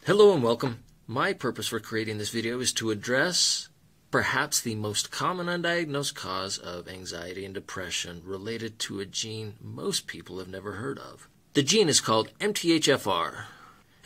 Hello and welcome. My purpose for creating this video is to address perhaps the most common undiagnosed cause of anxiety and depression related to a gene most people have never heard of. The gene is called MTHFR.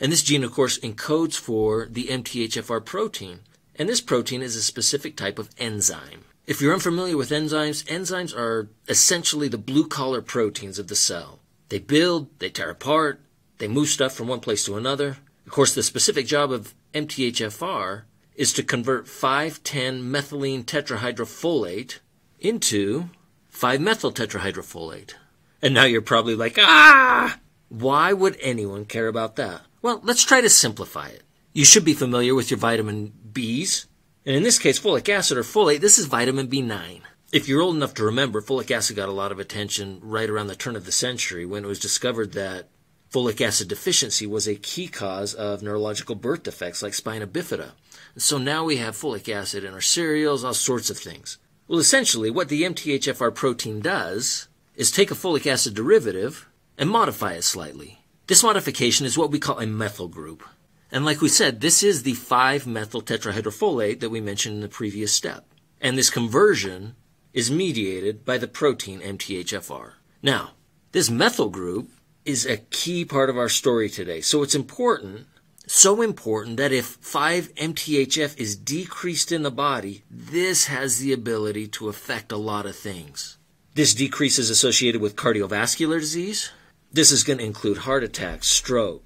And this gene, of course, encodes for the MTHFR protein. And this protein is a specific type of enzyme. If you're unfamiliar with enzymes, enzymes are essentially the blue-collar proteins of the cell. They build, they tear apart, they move stuff from one place to another. Of course, the specific job of MTHFR is to convert 5,10-methylene tetrahydrofolate into 5-methyl tetrahydrofolate. And now you're probably like, why would anyone care about that? Well, let's try to simplify it. You should be familiar with your vitamin Bs. And in this case, folic acid or folate, this is vitamin B9. If you're old enough to remember, folic acid got a lot of attention right around the turn of the century when it was discovered that folic acid deficiency was a key cause of neurological birth defects like spina bifida. And so now we have folic acid in our cereals, all sorts of things. Well, essentially, what the MTHFR protein does is take a folic acid derivative and modify it slightly. This modification is what we call a methyl group. And like we said, this is the 5-methyl tetrahydrofolate that we mentioned in the previous step. And this conversion is mediated by the protein MTHFR. Now, this methyl group is a key part of our story today. So it's important, so important that if 5-MTHF is decreased in the body, this has the ability to affect a lot of things. This decrease is associated with cardiovascular disease. This is going to include heart attacks, stroke,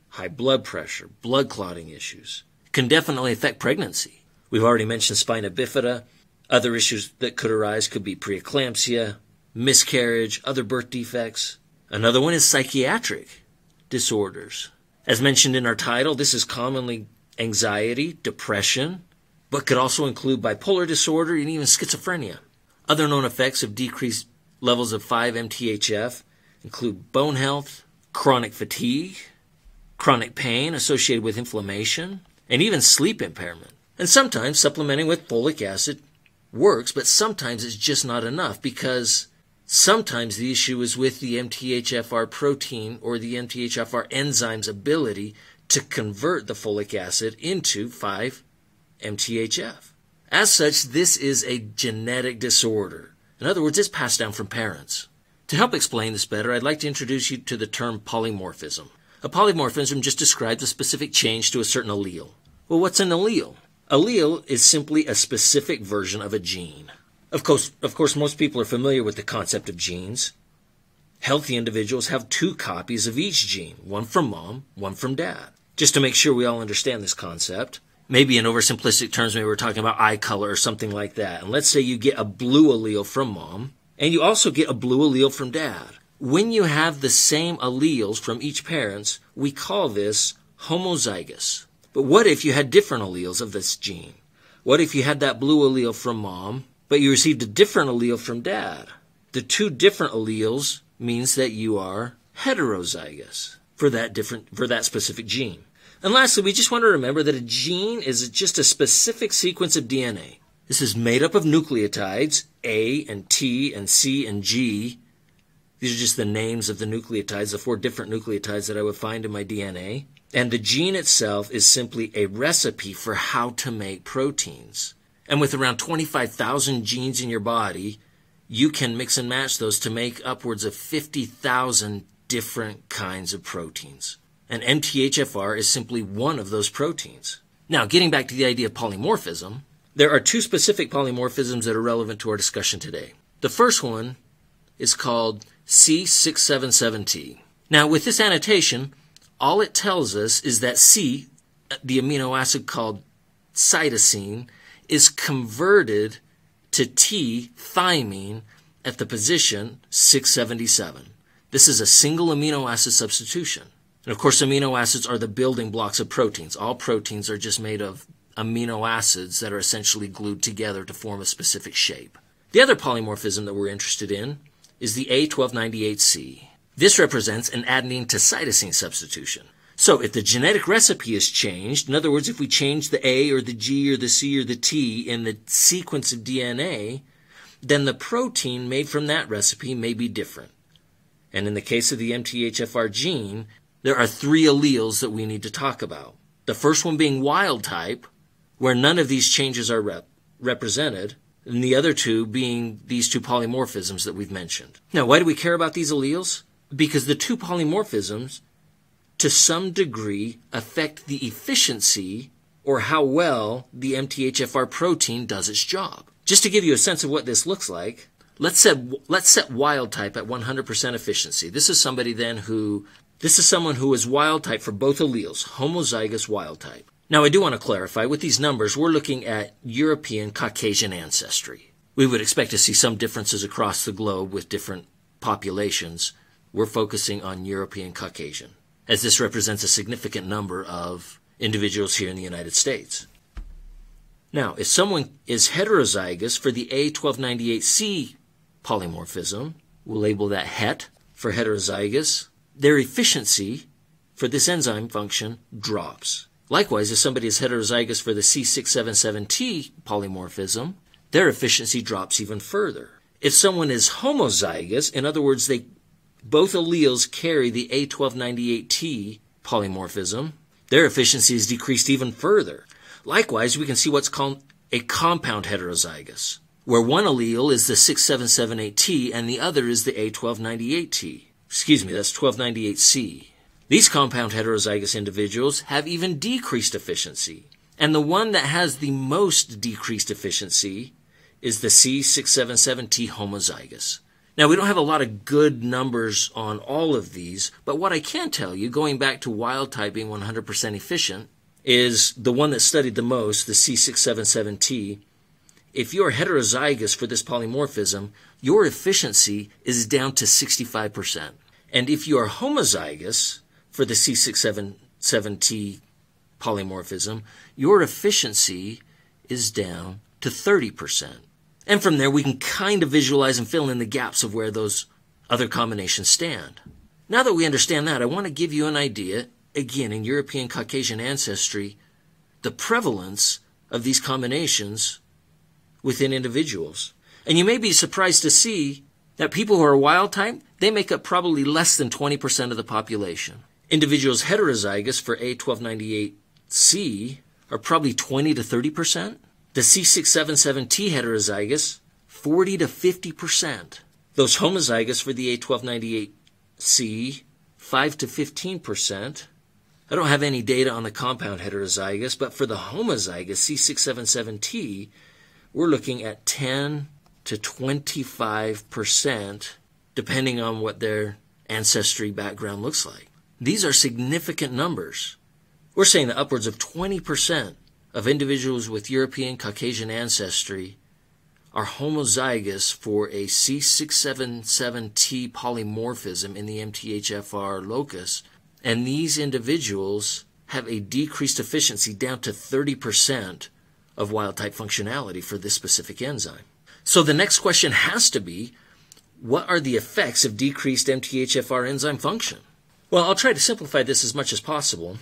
high blood pressure, blood clotting issues. It can definitely affect pregnancy. We've already mentioned spina bifida. Other issues that could arise could be preeclampsia, miscarriage, other birth defects. Another one is psychiatric disorders. As mentioned in our title, this is commonly anxiety, depression, but could also include bipolar disorder and even schizophrenia. Other known effects of decreased levels of 5-MTHF include bone health, chronic fatigue, chronic pain associated with inflammation, and even sleep impairment. And sometimes supplementing with folic acid works, but sometimes it's just not enough because sometimes the issue is with the MTHFR protein or the MTHFR enzyme's ability to convert the folic acid into 5-MTHF. As such, this is a genetic disorder. In other words, it's passed down from parents. To help explain this better, I'd like to introduce you to the term polymorphism. A polymorphism just describes a specific change to a certain allele. Well, what's an allele? Allele is simply a specific version of a gene. Of course, most people are familiar with the concept of genes. Healthy individuals have 2 copies of each gene, one from mom, one from dad. Just to make sure we all understand this concept, maybe in oversimplistic terms, maybe we're talking about eye color or something like that. And let's say you get a blue allele from mom, and you also get a blue allele from dad. When you have the same alleles from each parent, we call this homozygous. But what if you had different alleles of this gene? What if you had that blue allele from mom, but you received a different allele from dad? The 2 different alleles means that you are heterozygous for that specific gene. And lastly, we just want to remember that a gene is just a specific sequence of DNA. This is made up of nucleotides, A and T and C and G. These are just the names of the nucleotides, the 4 different nucleotides that I would find in my DNA. And the gene itself is simply a recipe for how to make proteins. And with around 25,000 genes in your body, you can mix and match those to make upwards of 50,000 different kinds of proteins. And MTHFR is simply one of those proteins. Now, getting back to the idea of polymorphism, there are 2 specific polymorphisms that are relevant to our discussion today. The first one is called C677T. Now, with this annotation, all it tells us is that C, the amino acid called cytosine, is converted to T, thymine, at the position 677. This is a single amino acid substitution. And of course, amino acids are the building blocks of proteins. All proteins are just made of amino acids that are essentially glued together to form a specific shape. The other polymorphism that we're interested in is the A1298C. This represents an adenine to cytosine substitution. So if the genetic recipe is changed, in other words, if we change the A or the G or the C or the T in the sequence of DNA, then the protein made from that recipe may be different. And in the case of the MTHFR gene, there are 3 alleles that we need to talk about. The first one being wild type, where none of these changes are represented, and the other two being these two polymorphisms that we've mentioned. Now, why do we care about these alleles? Because the two polymorphisms, to some degree, affect the efficiency or how well the MTHFR protein does its job. Just to give you a sense of what this looks like, let's set wild type at 100% efficiency. This is someone who is wild type for both alleles, homozygous wild type. Now, I do want to clarify, with these numbers, we're looking at European Caucasian ancestry. We would expect to see some differences across the globe with different populations. We're focusing on European Caucasian, as this represents a significant number of individuals here in the United States. Now, if someone is heterozygous for the A1298C polymorphism, we'll label that het for heterozygous, their efficiency for this enzyme function drops. Likewise, if somebody is heterozygous for the C677T polymorphism, their efficiency drops even further. If someone is homozygous, in other words, both alleles carry the A1298T polymorphism, their efficiency is decreased even further. Likewise, we can see what's called a compound heterozygous, where one allele is the 6778T and the other is the A1298T. That's 1298C. These compound heterozygous individuals have even decreased efficiency, and the one that has the most decreased efficiency is the C677T homozygous. Now, we don't have a lot of good numbers on all of these, but what I can tell you, going back to wild type being 100% efficient, is the one that studied the most, the C677T. If you're heterozygous for this polymorphism, your efficiency is down to 65%. And if you are homozygous for the C677T polymorphism, your efficiency is down to 30%. And from there, we can kind of visualize and fill in the gaps of where those other combinations stand. Now that we understand that, I want to give you an idea, again, in European Caucasian ancestry, the prevalence of these combinations within individuals. And you may be surprised to see that people who are wild type, they make up probably less than 20% of the population. Individuals heterozygous for A1298C are probably 20 to 30%. The C677T heterozygous, 40 to 50%. Those homozygous for the A1298C, 5 to 15%. I don't have any data on the compound heterozygous, but for the homozygous C677T, we're looking at 10 to 25%, depending on what their ancestry background looks like. These are significant numbers. We're saying that upwards of 20% of individuals with European Caucasian ancestry are homozygous for a C677T polymorphism in the MTHFR locus, and these individuals have a decreased efficiency down to 30% of wild-type functionality for this specific enzyme. So the next question has to be, what are the effects of decreased MTHFR enzyme function? Well, I'll try to simplify this as much as possible.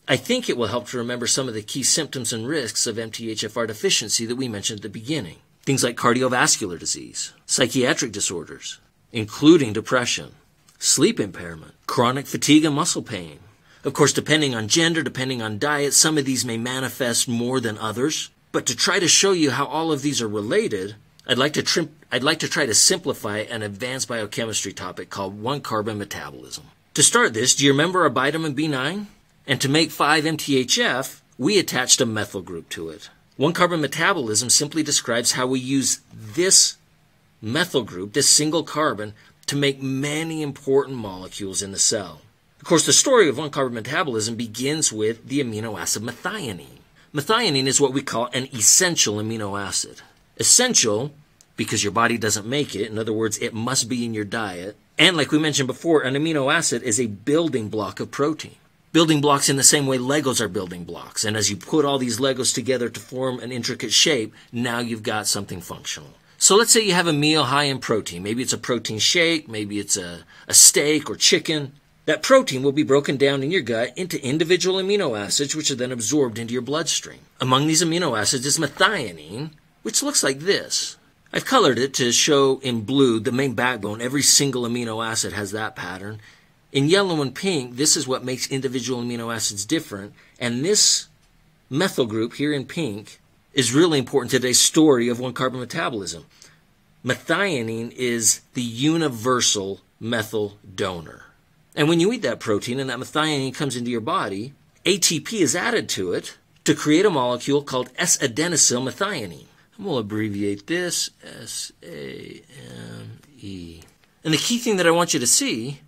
I think it will help to remember some of the key symptoms and risks of MTHFR deficiency that we mentioned at the beginning. Things like cardiovascular disease, psychiatric disorders, including depression, sleep impairment, chronic fatigue and muscle pain. Of course, depending on gender, depending on diet, some of these may manifest more than others. But to try to show you how all of these are related, I'd like to try to simplify an advanced biochemistry topic called 1-carbon metabolism. To start this, do you remember our vitamin B9? And to make 5-MTHF, we attached a methyl group to it. 1-carbon metabolism simply describes how we use this methyl group, this single carbon, to make many important molecules in the cell. Of course, the story of 1-carbon metabolism begins with the amino acid methionine. Methionine is what we call an essential amino acid. Essential because your body doesn't make it. In other words, it must be in your diet. And like we mentioned before, an amino acid is a building block of protein. Building blocks in the same way Legos are building blocks. And as you put all these Legos together to form an intricate shape, now you've got something functional. So let's say you have a meal high in protein. Maybe it's a protein shake, maybe it's a steak or chicken. That protein will be broken down in your gut into individual amino acids, which are then absorbed into your bloodstream. Among these amino acids is methionine, which looks like this. I've colored it to show in blue the main backbone. Every single amino acid has that pattern. In yellow and pink, this is what makes individual amino acids different, and this methyl group here in pink is really important to today's story of one-carbon metabolism. Methionine is the universal methyl donor. And when you eat that protein and that methionine comes into your body, ATP is added to it to create a molecule called S-adenosyl methionine. And we'll abbreviate this, S-A-M-E. And the key thing that I want you to see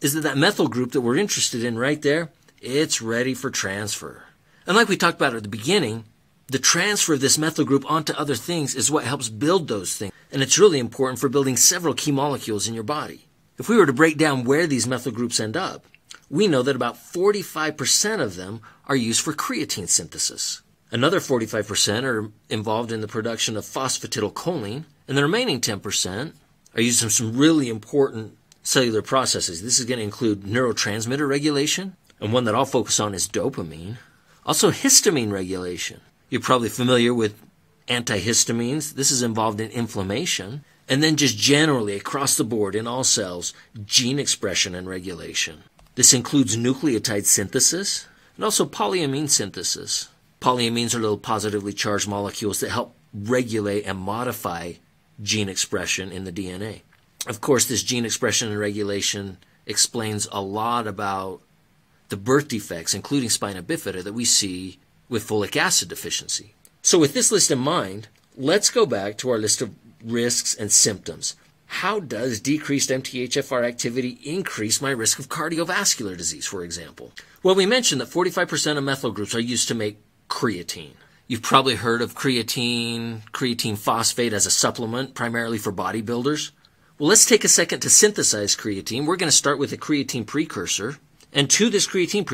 is that methyl group that we're interested in right there, it's ready for transfer. And like we talked about at the beginning, the transfer of this methyl group onto other things is what helps build those things. And it's really important for building several key molecules in your body. If we were to break down where these methyl groups end up, we know that about 45% of them are used for creatine synthesis. Another 45% are involved in the production of phosphatidylcholine, and the remaining 10% are used in some really important cellular processes. This is going to include neurotransmitter regulation, and one that I'll focus on is dopamine. Also histamine regulation. You're probably familiar with antihistamines. This is involved in inflammation. And then just generally across the board in all cells, gene expression and regulation. This includes nucleotide synthesis and also polyamine synthesis. Polyamines are little positively charged molecules that help regulate and modify gene expression in the DNA. Of course, this gene expression and regulation explains a lot about the birth defects, including spina bifida, that we see with folic acid deficiency. So with this list in mind, let's go back to our list of risks and symptoms. How does decreased MTHFR activity increase my risk of cardiovascular disease, for example? Well, we mentioned that 45% of methyl groups are used to make creatine. You've probably heard of creatine phosphate as a supplement, primarily for bodybuilders. Well, let's take a second to synthesize creatine. We're going to start with a creatine precursor. And to this creatine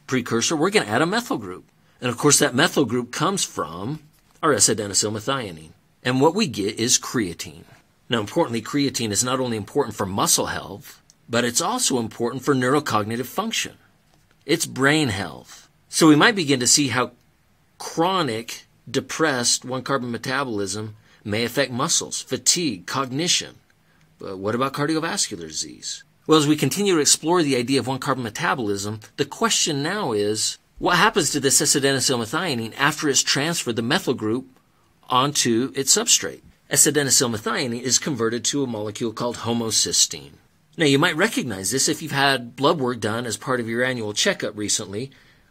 precursor, we're going to add a methyl group. And of course, that methyl group comes from our S-adenosyl methionine. And what we get is creatine. Now, importantly, creatine is not only important for muscle health, but it's also important for neurocognitive function. It's brain health. So we might begin to see how chronic, depressed one-carbon metabolism may affect muscles, fatigue, cognition. But what about cardiovascular disease? Well, as we continue to explore the idea of one-carbon metabolism, the question now is, what happens to this S-adenosyl methionine after it's transferred the methyl group onto its substrate? S-adenosyl methionine is converted to a molecule called homocysteine. Now, you might recognize this if you've had blood work done as part of your annual checkup recently.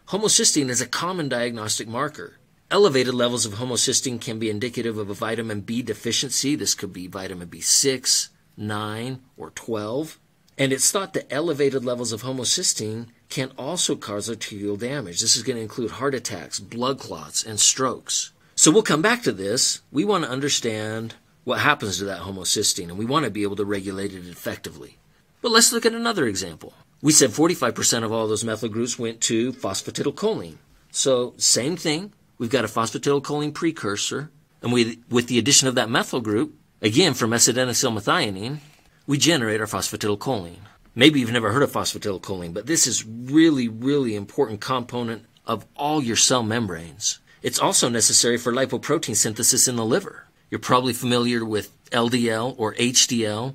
Homocysteine is a common diagnostic marker. Elevated levels of homocysteine can be indicative of a vitamin B deficiency. This could be vitamin B6, 9, or 12. And it's thought that elevated levels of homocysteine can also cause arterial damage. This is going to include heart attacks, blood clots, and strokes. So we'll come back to this. We want to understand what happens to that homocysteine, and we want to be able to regulate it effectively. But let's look at another example. We said 45% of all those methyl groups went to phosphatidylcholine. So same thing. We've got a phosphatidylcholine precursor, and with the addition of that methyl group, again from S-adenosyl methionine, we generate our phosphatidylcholine. Maybe you've never heard of phosphatidylcholine, but this is really, really important component of all your cell membranes. It's also necessary for lipoprotein synthesis in the liver. You're probably familiar with LDL or HDL,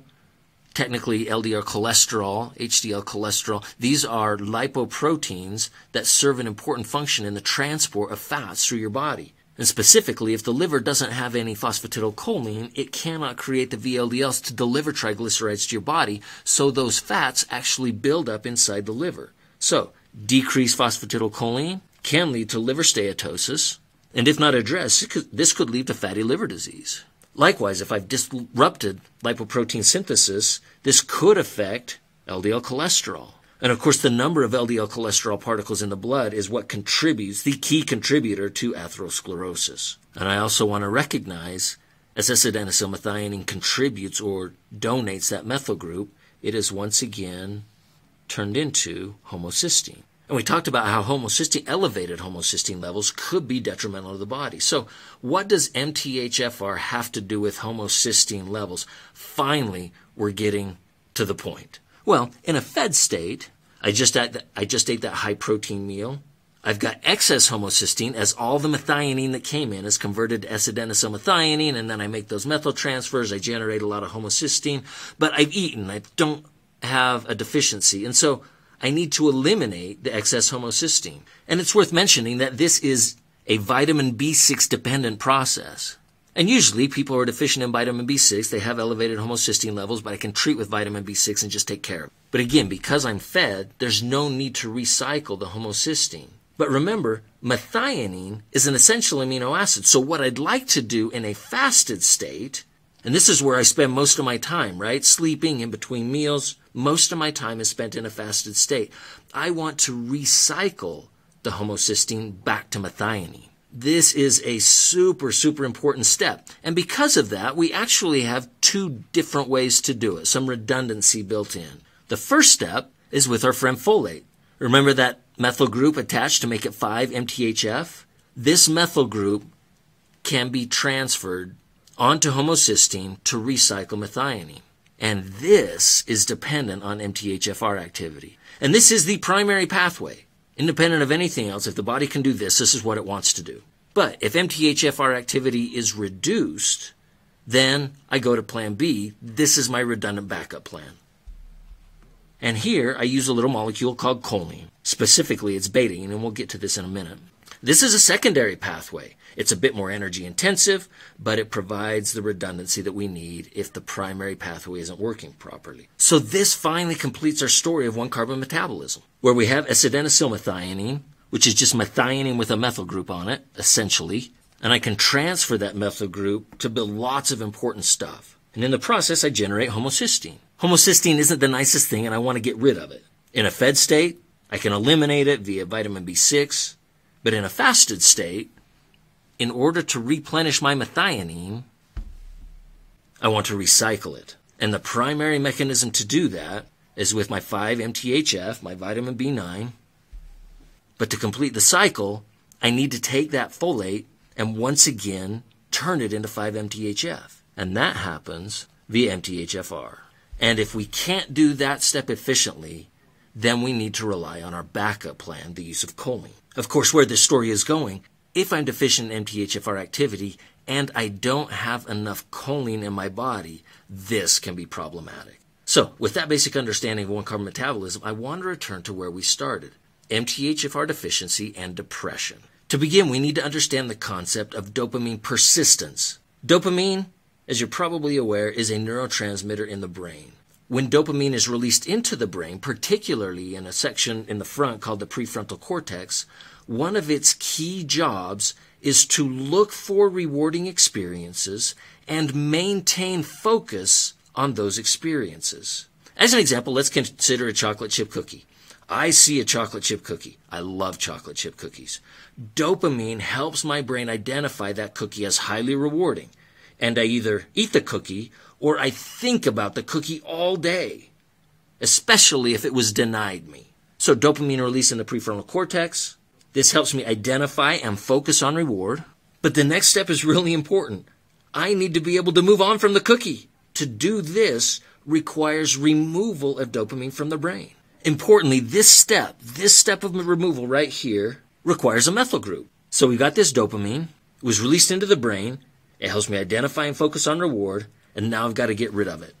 technically LDL cholesterol, HDL cholesterol. These are lipoproteins that serve an important function in the transport of fats through your body. And specifically, if the liver doesn't have any phosphatidylcholine, it cannot create the VLDLs to deliver triglycerides to your body, so those fats actually build up inside the liver. So, decreased phosphatidylcholine can lead to liver steatosis, and if not addressed, this could lead to fatty liver disease. Likewise, if I've disrupted lipoprotein synthesis, this could affect LDL cholesterol. And of course, the number of LDL cholesterol particles in the blood is what contributes, the key contributor to atherosclerosis. And I also want to recognize, as S-adenosyl methionine contributes or donates that methyl group, it is once again turned into homocysteine. And we talked about how elevated homocysteine levels could be detrimental to the body. So what does MTHFR have to do with homocysteine levels? Finally, we're getting to the point. Well, in a fed state, I just ate that high-protein meal. I've got excess homocysteine as all the methionine that came in is converted to S-adenosyl methionine, and then I make those methyl transfers. I generate a lot of homocysteine, but I've eaten. I don't have a deficiency, and so I need to eliminate the excess homocysteine. And it's worth mentioning that this is a vitamin B6 dependent process. And usually people who are deficient in vitamin B6, they have elevated homocysteine levels, but I can treat with vitamin B6 and just take care of it. But again, because I'm fed, there's no need to recycle the homocysteine. But remember, methionine is an essential amino acid. So what I'd like to do in a fasted state, and this is where I spend most of my time, right? Sleeping in between meals, most of my time is spent in a fasted state. I want to recycle the homocysteine back to methionine. This is a super, super important step. And because of that, we actually have two different ways to do it, some redundancy built in. The first step is with our friend folate. Remember that methyl group attached to make it 5-MTHF? This methyl group can be transferred onto homocysteine to recycle methionine. And this is dependent on MTHFR activity. And this is the primary pathway. Independent of anything else, if the body can do this, this is what it wants to do. But if MTHFR activity is reduced, then I go to plan B. This is my redundant backup plan. And here I use a little molecule called choline. Specifically, it's betaine, and we'll get to this in a minute. This is a secondary pathway. It's a bit more energy intensive, but it provides the redundancy that we need if the primary pathway isn't working properly. So this finally completes our story of one-carbon metabolism, where we have acetylmethionine, which is just methionine with a methyl group on it, essentially. And I can transfer that methyl group to build lots of important stuff. And in the process, I generate homocysteine. Homocysteine isn't the nicest thing, and I want to get rid of it. In a fed state, I can eliminate it via vitamin B6. But in a fasted state, in order to replenish my methionine, I want to recycle it. And the primary mechanism to do that is with my 5-MTHF, my vitamin B9. But to complete the cycle, I need to take that folate and once again turn it into 5-MTHF. And that happens via MTHFR. And if we can't do that step efficiently, then we need to rely on our backup plan, the use of choline. Of course, where this story is going, if I'm deficient in MTHFR activity and I don't have enough choline in my body, this can be problematic. So, with that basic understanding of one-carbon metabolism, I want to return to where we started, MTHFR deficiency and depression. To begin, we need to understand the concept of dopamine persistence. Dopamine, as you're probably aware, is a neurotransmitter in the brain. When dopamine is released into the brain, particularly in a section in the front called the prefrontal cortex, one of its key jobs is to look for rewarding experiences and maintain focus on those experiences. As an example, let's consider a chocolate chip cookie. I see a chocolate chip cookie. I love chocolate chip cookies. Dopamine helps my brain identify that cookie as highly rewarding, and I either eat the cookie or I think about the cookie all day, especially if it was denied me. So dopamine release in the prefrontal cortex. This helps me identify and focus on reward. But the next step is really important. I need to be able to move on from the cookie. To do this requires removal of dopamine from the brain. Importantly, this step of removal right here requires a methyl group. So we've got this dopamine. It was released into the brain. It helps me identify and focus on reward. And now I've got to get rid of it.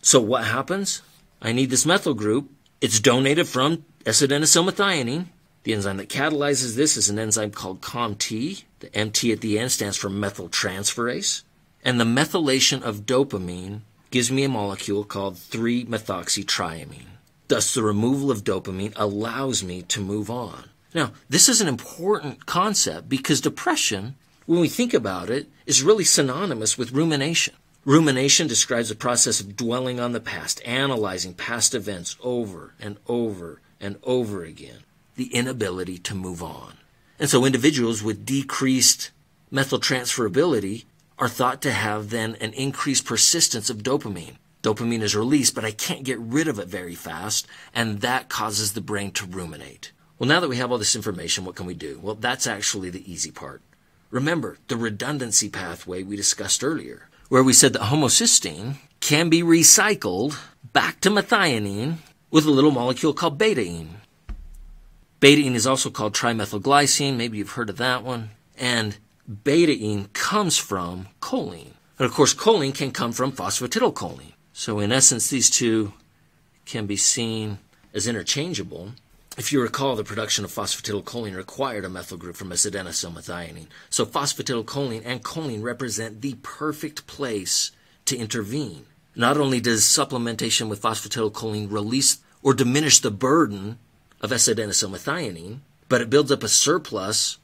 So what happens? I need this methyl group. It's donated from acetylmethionine. The enzyme that catalyzes this is an enzyme called COMT. The MT at the end stands for methyltransferase. And the methylation of dopamine gives me a molecule called 3-methoxytriamine. Thus, the removal of dopamine allows me to move on. Now, this is an important concept because depression, when we think about it, is really synonymous with rumination. Rumination describes the process of dwelling on the past, analyzing past events over and over and over again. The inability to move on. And so individuals with decreased methyltransferability are thought to have then an increased persistence of dopamine. Dopamine is released, but I can't get rid of it very fast, and that causes the brain to ruminate. Well, now that we have all this information, what can we do? Well, that's actually the easy part. Remember the redundancy pathway we discussed earlier, where we said that homocysteine can be recycled back to methionine with a little molecule called betaine. Betaine is also called trimethylglycine. Maybe you've heard of that one. And betaine comes from choline. And of course, choline can come from phosphatidylcholine. So in essence, these two can be seen as interchangeable. If you recall, the production of phosphatidylcholine required a methyl group from S-adenosylmethionine. So phosphatidylcholine and choline represent the perfect place to intervene. Not only does supplementation with phosphatidylcholine release or diminish the burden of S-adenosylmethionine, but it builds up a surplus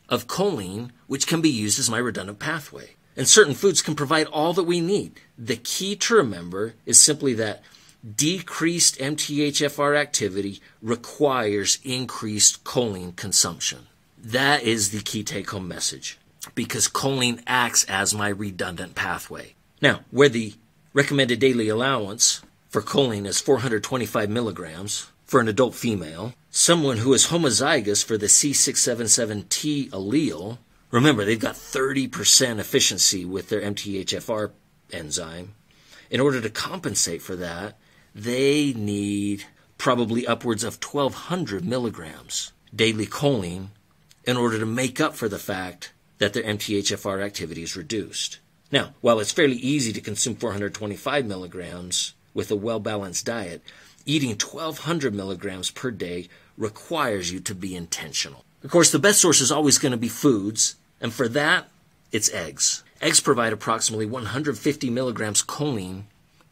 of choline, which can be used as my redundant pathway. And certain foods can provide all that we need. The key to remember is simply that decreased MTHFR activity requires increased choline consumption. That is the key take-home message, because choline acts as my redundant pathway. Now, where the recommended daily allowance for choline is 425 milligrams for an adult female, someone who is homozygous for the C677T allele, remember, they've got 30% efficiency with their MTHFR enzyme. In order to compensate for that, they need probably upwards of 1,200 milligrams daily choline in order to make up for the fact that their MTHFR activity is reduced. Now, while it's fairly easy to consume 425 milligrams with a well-balanced diet, eating 1,200 milligrams per day requires you to be intentional. Of course, the best source is always going to be foods, and for that, it's eggs. Eggs provide approximately 150 milligrams choline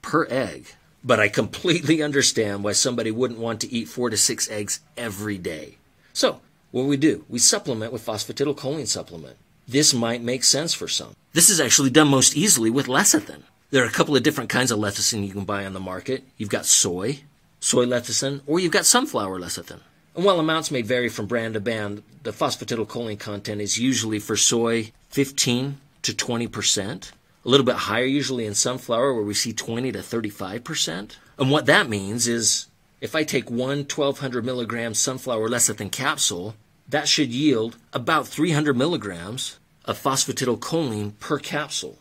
per egg. But I completely understand why somebody wouldn't want to eat 4 to 6 eggs every day. So, what do? We supplement with phosphatidylcholine supplement. This might make sense for some. This is actually done most easily with lecithin. There are a couple of different kinds of lecithin you can buy on the market. You've got soy lecithin, or you've got sunflower lecithin. And while amounts may vary from brand to brand, the phosphatidylcholine content is usually for soy 15 to 20%. A little bit higher usually in sunflower, where we see 20 to 35%. And what that means is if I take one 1,200 milligram sunflower lecithin capsule, that should yield about 300 milligrams of phosphatidylcholine per capsule.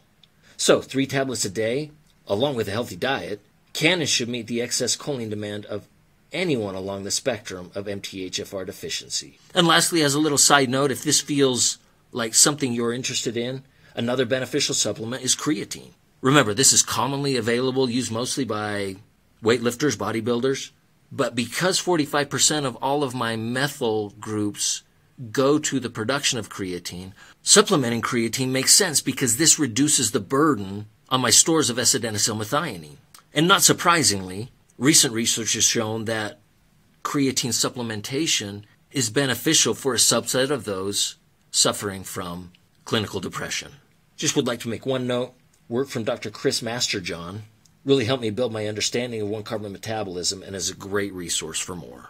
So 3 tablets a day, along with a healthy diet, can and should meet the excess choline demand of anyone along the spectrum of MTHFR deficiency. And lastly, as a little side note, if this feels like something you're interested in, another beneficial supplement is creatine. Remember, this is commonly available, used mostly by weightlifters, bodybuilders. But because 45% of all of my methyl groups go to the production of creatine, supplementing creatine makes sense because this reduces the burden on my stores of S-adenosylmethionine. And not surprisingly, recent research has shown that creatine supplementation is beneficial for a subset of those suffering from clinical depression. Just would like to make one note. Work from Dr. Chris Masterjohn really helped me build my understanding of one-carbon metabolism and is a great resource for more.